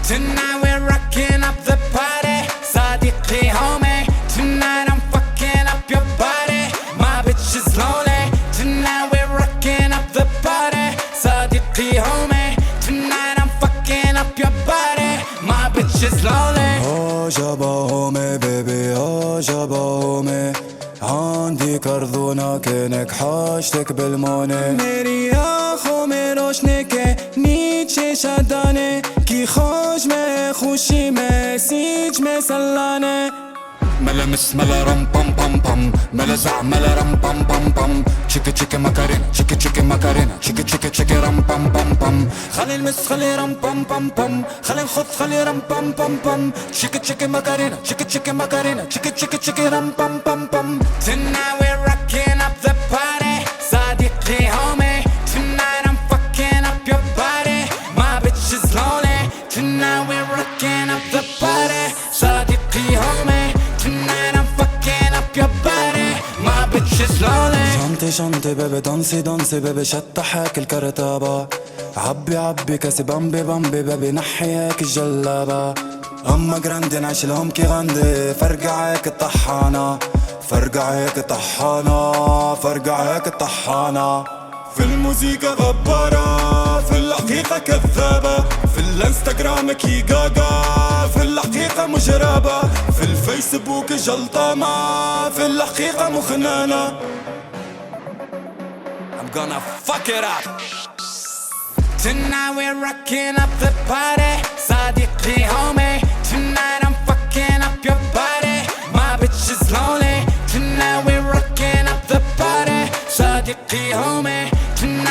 Tonight we're rocking up the party. صديقي homie. Tonight I'm fucking up your body. My bitch is lonely. Tonight we're rocking up the party. صديقي homie. Tonight I'm fucking up your body. My bitch is lonely. Oh jabba homie baby, oh jabba homie. عندي كرذونة كأنك حاجتك بالمونة. میری آخو میں روشنے کے نیچے شدانے کی خوش میں خوشی میں سیج میں سلانے. ملا مس ملا رم بام بام بام ملا زع ملا رم بام بام بام تشيكي تشيكي ماكارينا تشيكي تشيكي ماكارينا تشيكي تشيكي تشيكي رم بام بام بام. خلي المس خلي رم بام بام بام خلي نخذ خلي رم بام بام بام تشيكي تشيكي ماكارينا تشيكي تشيكي ماكارينا تشيكي تشيكي تشيكي رم بام بام بام. Tonight we're rocking up the party. صديقي homie. Tonight I'm fucking up your body. My bitch is lonely. Tonight we're rocking up the party. صديقي homie. Tonight I'm fucking up your body. My bitch is lonely. شنطي شنطي بيبي دانسي دانسي بيبي شطحك الكرتابة. عبي عبي كاسي بامبي بامبي بيبي نحي هيك الجلابة. أما جراندي نعيش لهم كي غندي. فرقع هيك الطحانة فرقع هيك الطحانة فرقع هيك الطحانة. في الموسيقى غبارة في الحقيقة كذابة. في الانستغرام كي جاجا في الحقيقة مجربة. في الفيسبوك جلطامة في الحقيقة مخنانة. I'm gonna fuck it up. Tonight we're rocking up the party. صديقي homie. Tonight I'm fucking up your body. My bitch is lonely. Tonight we're rocking up the party. صديقي homie. Tonight